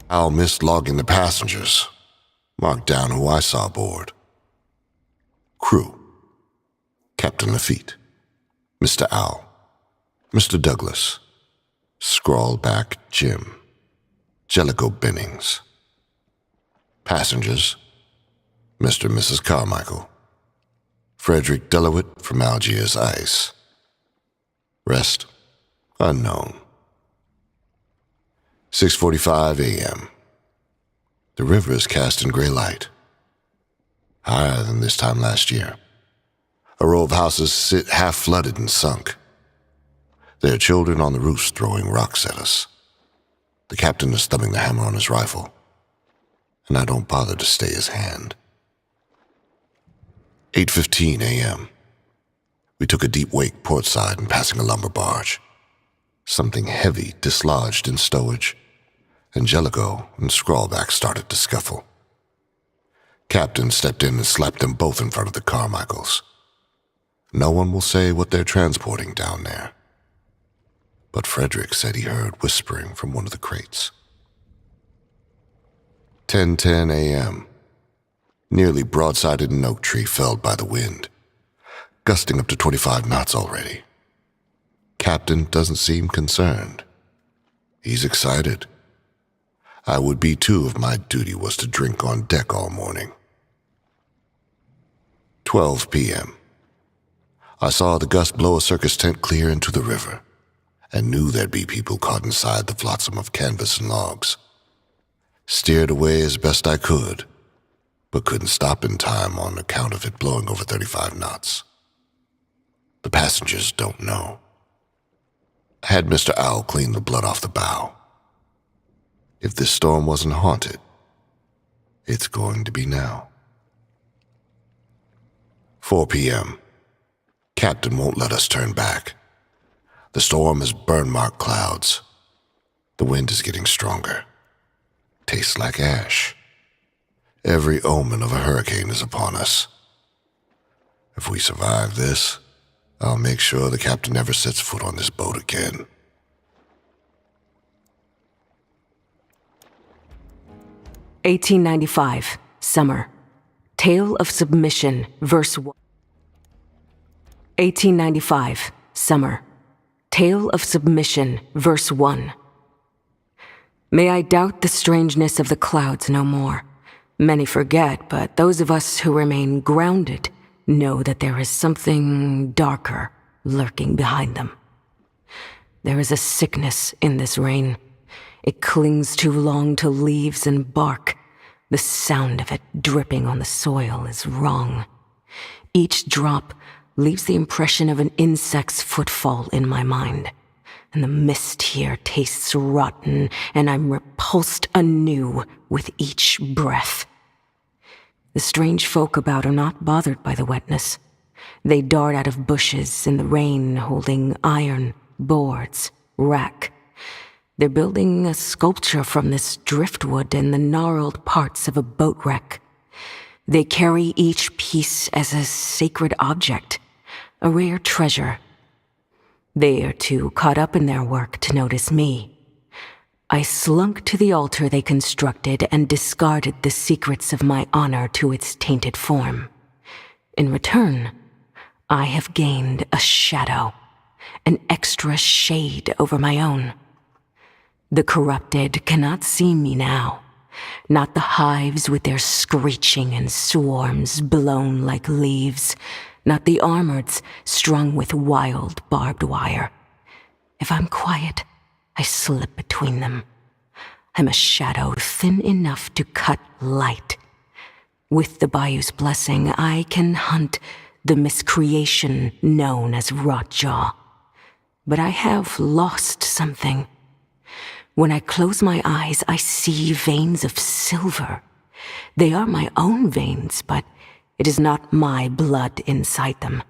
Al missed logging the passengers. Marked down who I saw aboard. Crew: Captain Lafitte, Mr. Al, Mr. Douglas, scrawled back Jim, Jellicoe Bennings. Passengers: Mr. and Mrs. Carmichael, Frederick Delowitt from Algiers Ice. Rest: unknown. 6:45 a.m. The river is cast in gray light, higher than this time last year. A row of houses sit half-flooded and sunk. There are children on the roofs throwing rocks at us. The captain is thumbing the hammer on his rifle, and I don't bother to stay his hand. 8:15 a.m. We took a deep wake portside and passing a lumber barge. Something heavy dislodged in stowage, and Jellicoe and Scrawlback started to scuffle. Captain stepped in and slapped them both in front of the Carmichaels. No one will say what they're transporting down there, but Frederick said he heard whispering from one of the crates. 10:10 a.m. Nearly broadsided an oak tree felled by the wind, gusting up to 25 knots already. Captain doesn't seem concerned. He's excited. I would be too if my duty was to drink on deck all morning. 12 p.m. I saw the gust blow a circus tent clear into the river, and knew there'd be people caught inside the flotsam of canvas and logs. Steered away as best I could, but couldn't stop in time on account of it blowing over 35 knots. The passengers don't know. I had Mr. Owl clean the blood off the bow. If this storm wasn't haunted, it's going to be now. 4 p.m. Captain won't let us turn back. The storm is burn-marked clouds. The wind is getting stronger. Tastes like ash. Every omen of a hurricane is upon us. If we survive this, I'll make sure the captain never sets foot on this boat again. (1895) Summer. Tale of Submission, verse 1. 1895, Summer. Tale of Submission, verse 1. May I doubt the strangeness of the clouds no more. Many forget, but those of us who remain grounded know that there is something darker lurking behind them. There is a sickness in this rain. It clings too long to leaves and bark. The sound of it dripping on the soil is wrong. Each drop leaves the impression of an insect's footfall in my mind, and the mist here tastes rotten, and I'm repulsed anew with each breath. The strange folk about are not bothered by the wetness. They dart out of bushes in the rain holding iron, boards, rack. They're building a sculpture from this driftwood and the gnarled parts of a boat wreck. They carry each piece as a sacred object, a rare treasure. They are too caught up in their work to notice me. I slunk to the altar they constructed and discarded the secrets of my honor to its tainted form. In return, I have gained a shadow, an extra shade over my own. The corrupted cannot see me now, not the hives with their screeching and swarms blown like leaves, not the armoreds strung with wild barbed wire. If I'm quiet, I slip between them. I'm a shadow thin enough to cut light. With the Bayou's blessing, I can hunt the miscreation known as Rotjaw. But I have lost something. When I close my eyes, I see veins of silver. They are my own veins, but it is not my blood inside them.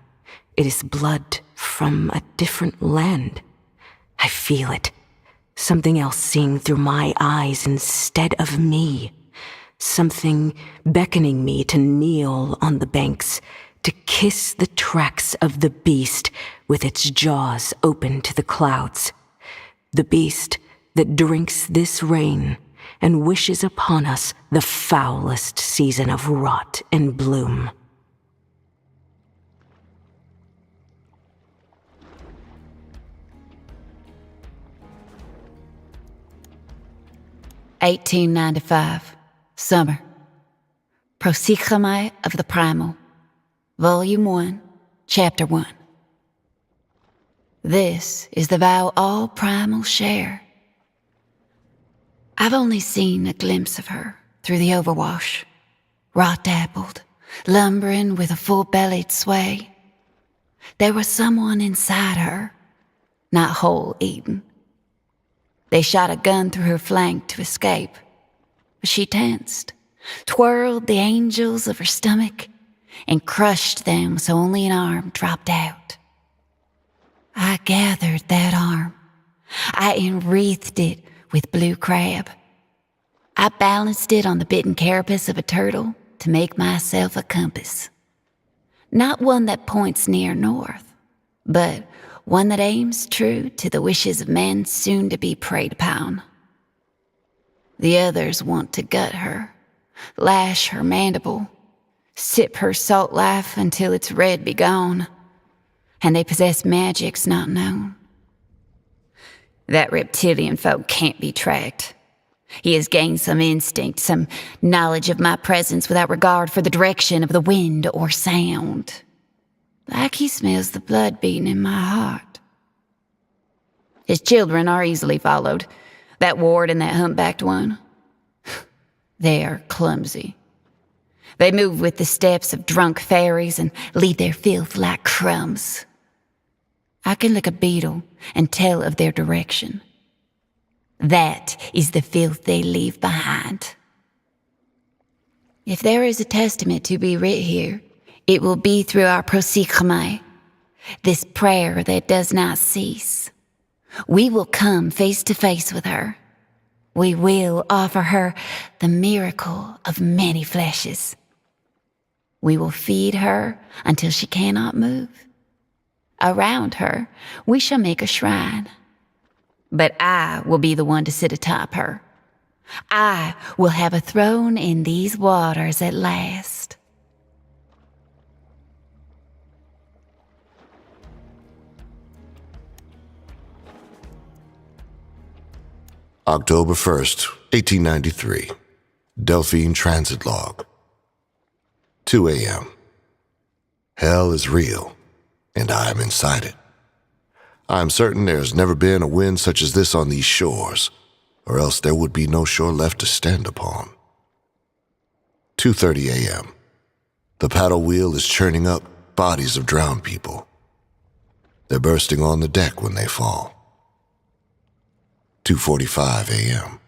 It is blood from a different land. I feel it. Something else seeing through my eyes instead of me. Something beckoning me to kneel on the banks, to kiss the tracks of the beast with its jaws open to the clouds. The beast that drinks this rain and wishes upon us the foulest season of rot and bloom. (1895) Summer. Prosychomai of the Primal. Volume 1, Chapter 1. This is the vow all primals share. I've only seen a glimpse of her through the overwash, rot-dappled, lumbering with a full-bellied sway. There was someone inside her, not whole eaten. They shot a gun through her flank to escape, but she tensed, twirled the angels of her stomach, and crushed them so only an arm dropped out. I gathered that arm. I enwreathed it with blue crab. I balanced it on the bitten carapace of a turtle to make myself a compass. Not one that points near north, but one that aims true to the wishes of men soon to be preyed upon. The others want to gut her, lash her mandible, sip her salt life until its red be gone, and they possess magics not known. That reptilian folk can't be tracked. He has gained some instinct, some knowledge of my presence without regard for the direction of the wind or sound. Like he smells the blood beating in my heart. His children are easily followed. That ward and that humpbacked one. They are clumsy. They move with the steps of drunk fairies and leave their filth like crumbs. I can lick a beetle and tell of their direction. That is the filth they leave behind. If there is a testament to be writ here, it will be through our prosychomai, this prayer that does not cease. We will come face to face with her. We will offer her the miracle of many fleshes. We will feed her until she cannot move. Around her, we shall make a shrine. But I will be the one to sit atop her. I will have a throne in these waters at last. October 1st, 1893. Delphine Transit Log. 2 a.m. Hell is real, and I am inside it. I am certain there has never been a wind such as this on these shores, or else there would be no shore left to stand upon. 2:30 a.m. The paddle wheel is churning up bodies of drowned people. They're bursting on the deck when they fall. 2:45 a.m.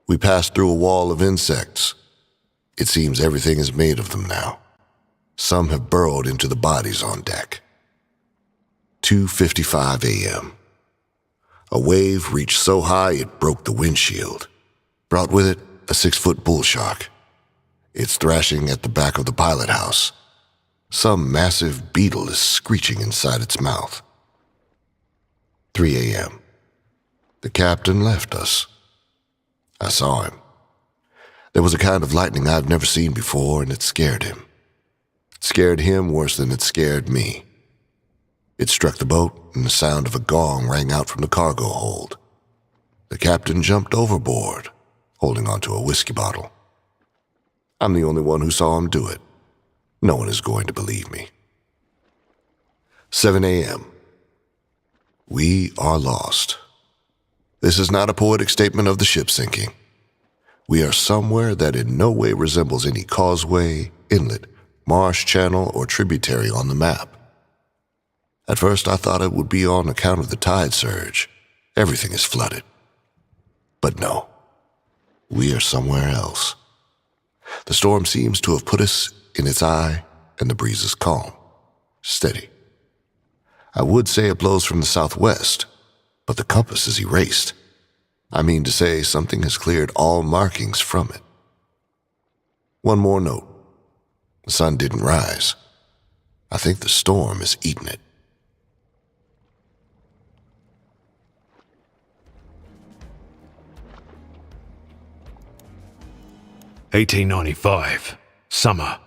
We pass through a wall of insects. It seems everything is made of them now. Some have burrowed into the bodies on deck. 2:55 a.m. A wave reached so high it broke the windshield, brought with it a 6-foot bull shark. It's thrashing at the back of the pilot house. Some massive beetle is screeching inside its mouth. 3 a.m. The captain left us. I saw him. There was a kind of lightning I've never seen before, and it scared him. It scared him worse than it scared me. It struck the boat, and the sound of a gong rang out from the cargo hold. The captain jumped overboard, holding onto a whiskey bottle. I'm the only one who saw him do it. No one is going to believe me. 7 a.m. We are lost. This is not a poetic statement of the ship sinking. We are somewhere that in no way resembles any causeway, inlet, marsh channel, or tributary on the map. At first I thought it would be on account of the tide surge. Everything is flooded. But no, we are somewhere else. The storm seems to have put us in its eye, and the breeze is calm, steady. I would say it blows from the southwest, but the compass is erased. I mean to say something has cleared all markings from it. One more note. The sun didn't rise. I think the storm is eating it. 1895. Summer.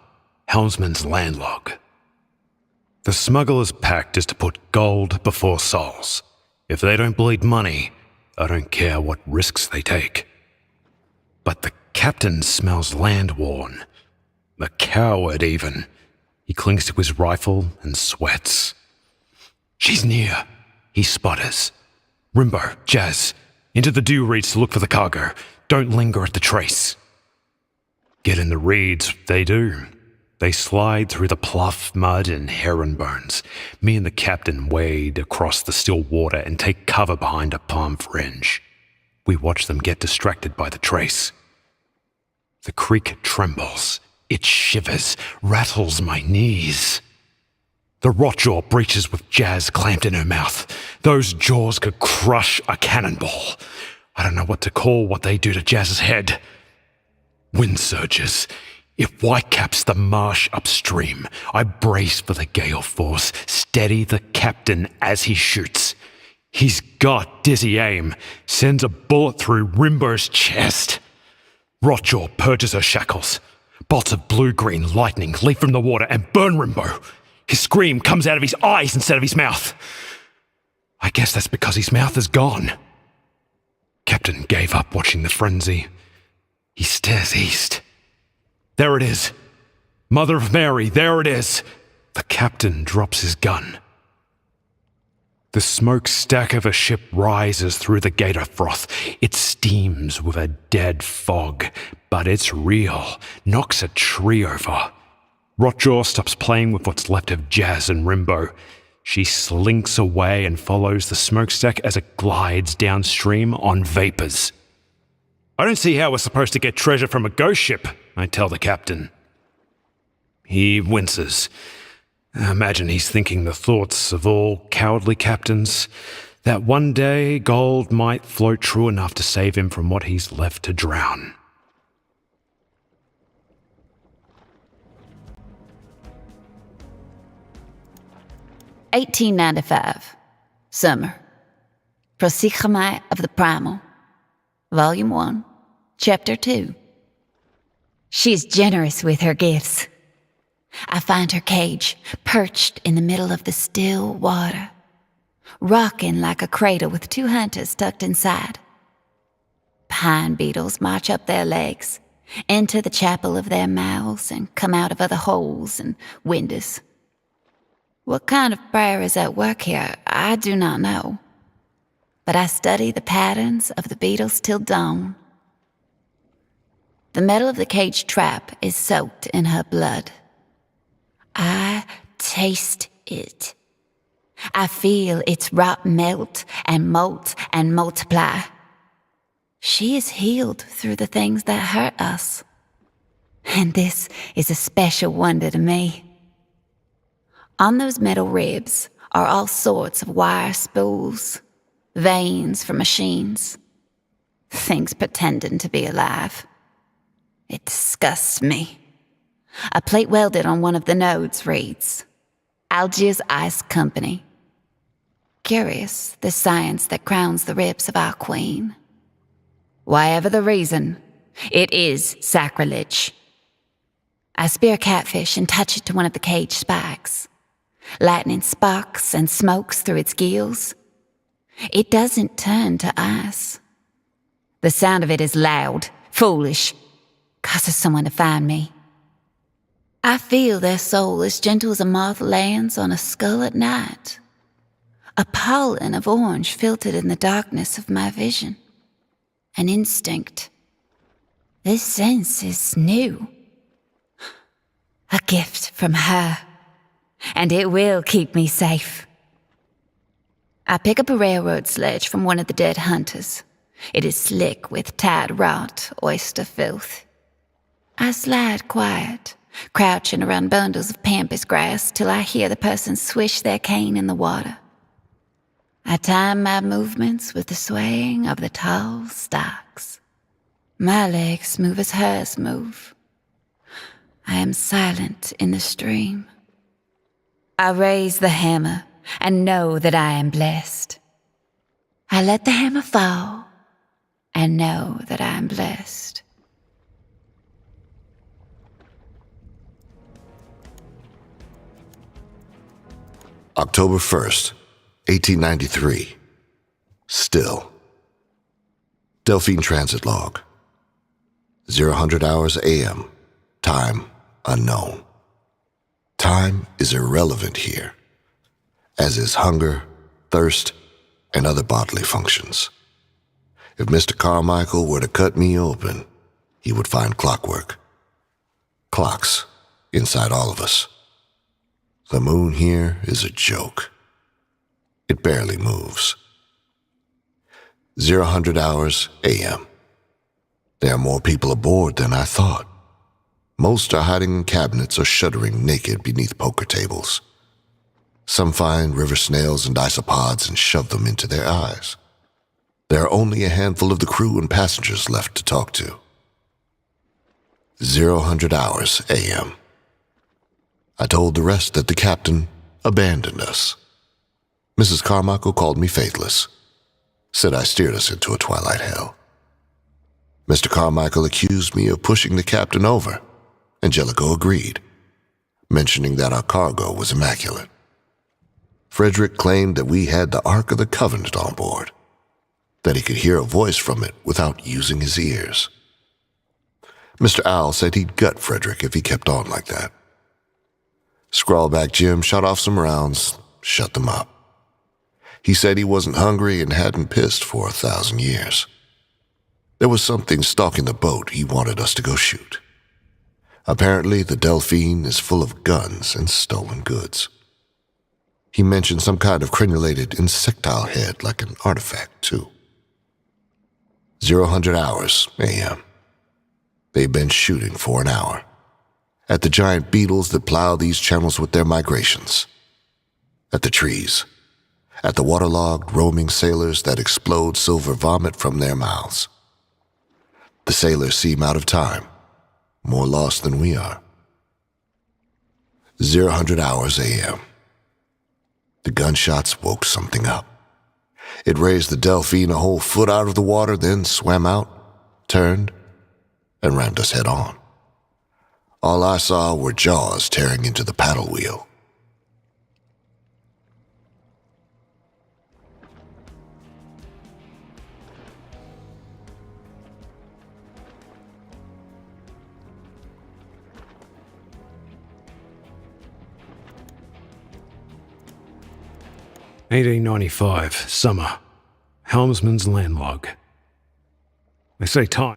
Helmsman's landlog. The smuggler's pact is to put gold before souls. If they don't bleed money, I don't care what risks they take. But the captain smells land-worn. A coward, even. He clings to his rifle and sweats. She's near. He spotters. Rimbo, Jazz, into the dew reeds to look for the cargo. Don't linger at the trace. Get in the reeds, they do. They slide through the pluff, mud, and heron bones. Me and the captain wade across the still water and take cover behind a palm fringe. We watch them get distracted by the trace. The creek trembles. It shivers, rattles my knees. The rotjaw breaches with Jazz clamped in her mouth. Those jaws could crush a cannonball. I don't know what to call what they do to Jazz's head. Wind surges. It whitecaps the marsh upstream. I brace for the gale force, steady the captain as he shoots. He's got dizzy aim, sends a bullet through Rimbo's chest. Rotjaw purges her shackles. Bolts of blue-green lightning leap from the water and burn Rimbo. His scream comes out of his eyes instead of his mouth. I guess that's because his mouth is gone. Captain gave up watching the frenzy. He stares east. There it is. Mother of Mary, there it is. The captain drops his gun. The smokestack of a ship rises through the gator froth. It steams with a dead fog, but it's real. Knocks a tree over. Rotjaw stops playing with what's left of Jazz and Rimbo. She slinks away and follows the smokestack as it glides downstream on vapors. I don't see how we're supposed to get treasure from a ghost ship, I tell the captain. He winces. I imagine he's thinking the thoughts of all cowardly captains, that one day gold might float true enough to save him from what he's left to drown. (1895) Summer. Prosigamai of the Primal. Volume 1, Chapter 2. She's generous with her gifts. I find her cage perched in the middle of the still water, rocking like a cradle with 2 hunters tucked inside. Pine beetles march up their legs, enter the chapel of their mouths, and come out of other holes and windows. What kind of prayer is at work here, I do not know. But I study the patterns of the beetles till dawn. The metal of the cage trap is soaked in her blood. I taste it. I feel its rot melt and molt and multiply. She is healed through the things that hurt us. And this is a special wonder to me. On those metal ribs are all sorts of wire spools, veins from machines, things pretending to be alive. It disgusts me. A plate welded on one of the nodes reads, Algiers Ice Company. Curious, the science that crowns the ribs of our queen. Whatever the reason, it is sacrilege. I spear a catfish and touch it to one of the cage spikes. Lightning sparks and smokes through its gills. It doesn't turn to ice. The sound of it is loud, foolish, causes someone to find me. I feel their soul as gentle as a moth lands on a skull at night. A pollen of orange filtered in the darkness of my vision. An instinct. This sense is new. A gift from her. And it will keep me safe. I pick up a railroad sledge from one of the dead hunters. It is slick with tide rot, oyster filth. I slide quiet, crouching around bundles of pampas grass till I hear the person swish their cane in the water. I time my movements with the swaying of the tall stalks. My legs move as hers move. I am silent in the stream. I raise the hammer and know that I am blessed. I let the hammer fall and know that I am blessed. October 1st, 1893. Still. Delphine Transit Log. 0000 hours AM. Time unknown. Time is irrelevant here, as is hunger, thirst, and other bodily functions. If Mr. Carmichael were to cut me open, he would find clockwork. Clocks inside all of us. The moon here is a joke. It barely moves. 0000 hours AM. There are more people aboard than I thought. Most are hiding in cabinets or shuddering naked beneath poker tables. Some find river snails and isopods and shove them into their eyes. There are only a handful of the crew and passengers left to talk to. 0000 hours AM. I told the rest that the captain abandoned us. Mrs. Carmichael called me faithless, said I steered us into a twilight hell. Mr. Carmichael accused me of pushing the captain over. Angelico agreed, mentioning that our cargo was immaculate. Frederick claimed that we had the Ark of the Covenant on board, that he could hear a voice from it without using his ears. Mr. Owl said he'd gut Frederick if he kept on like that. Scrawlback Jim shot off some rounds, shut them up. He said he wasn't hungry and hadn't pissed for 1,000 years. There was something stalking the boat he wanted us to go shoot. Apparently, the Delphine is full of guns and stolen goods. He mentioned some kind of crenulated insectile head like an artifact, too. 0000 hours AM. They've been shooting for an hour at the giant beetles that plow these channels with their migrations, at the trees, at the waterlogged roaming sailors that explode silver vomit from their mouths. The sailors seem out of time, more lost than we are. 0000 hours AM. The gunshots woke something up. It raised the Delphine a whole foot out of the water, then swam out, turned, and rammed us head on. All I saw were jaws tearing into the paddle wheel. $1895, summer. Helmsman's landlog. They say time.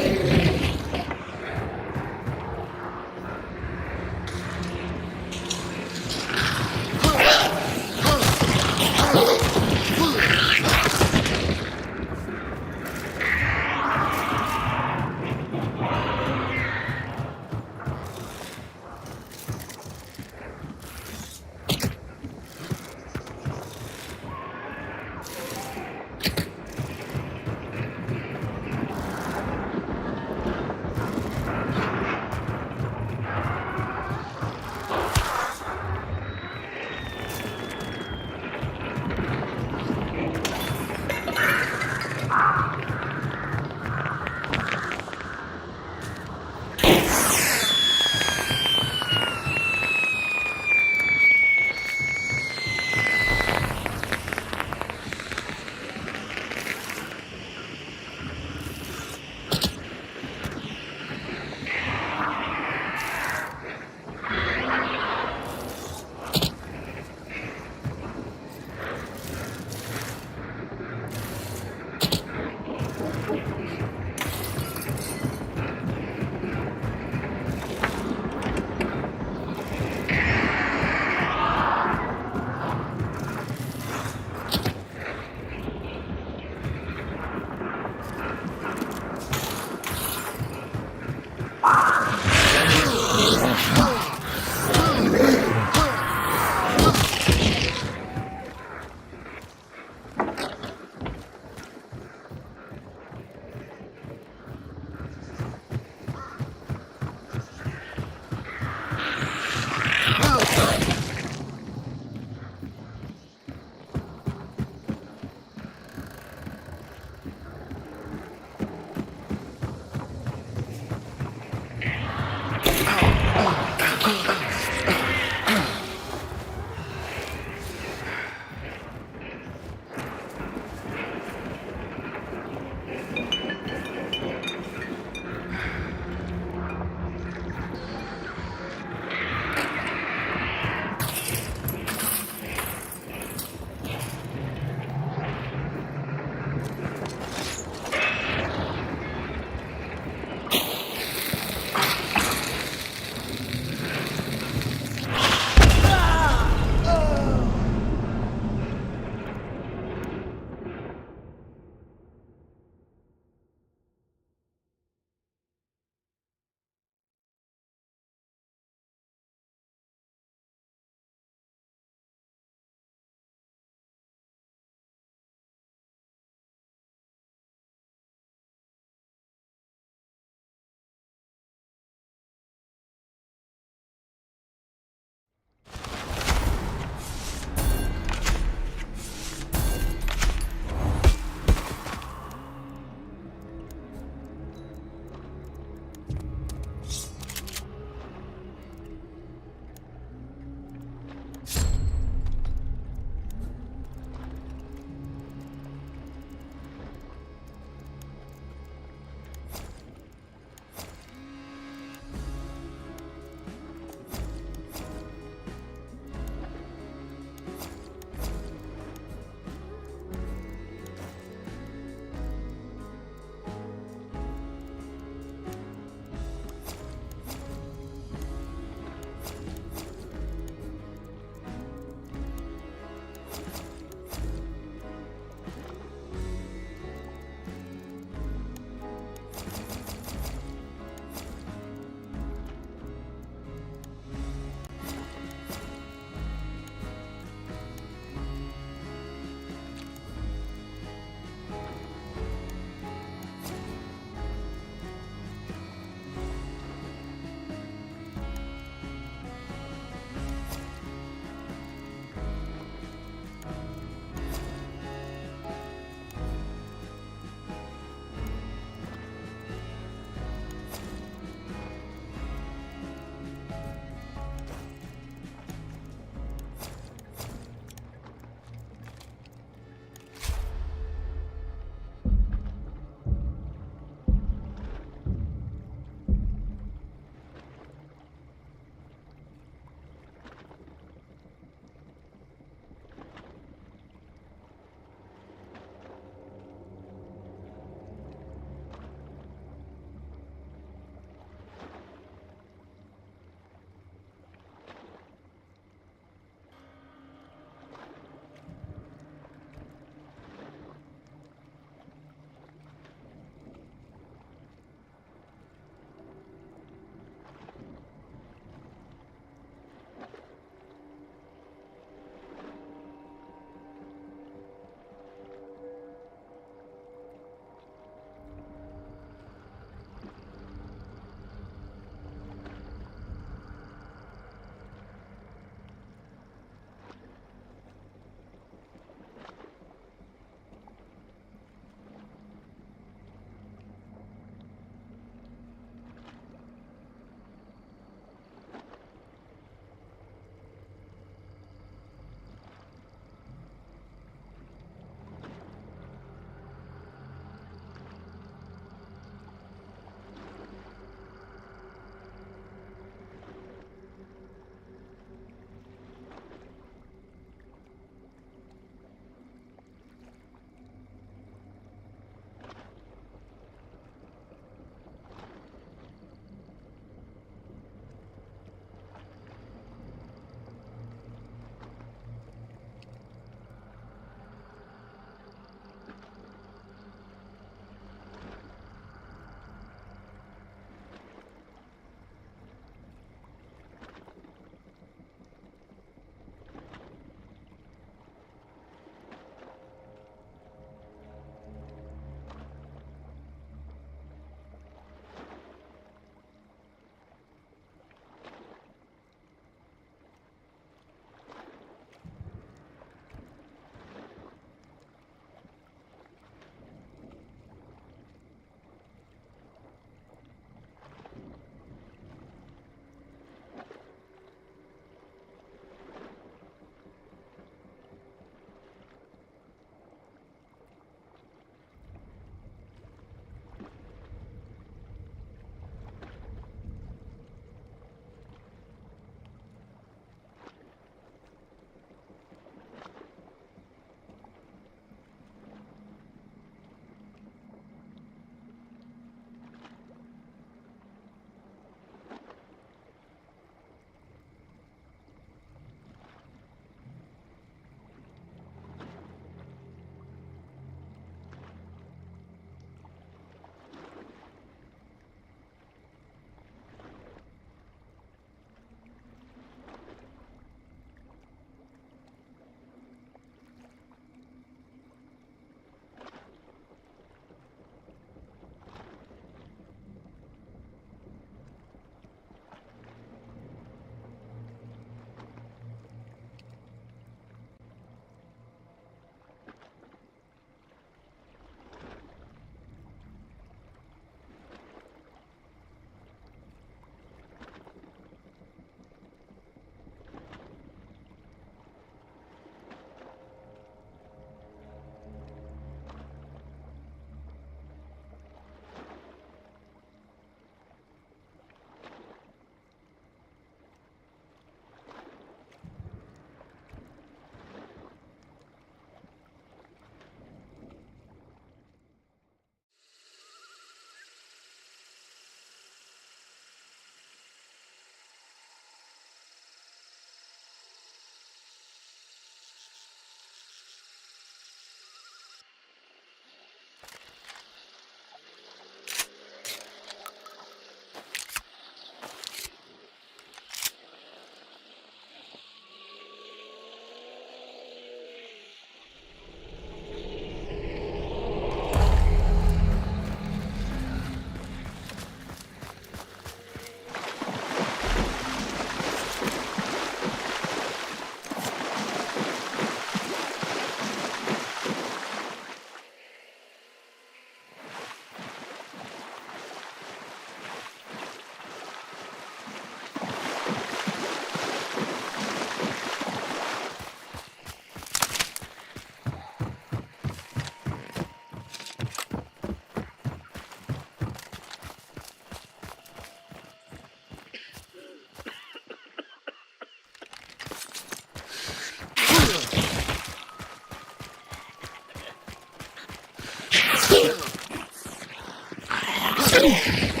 Well,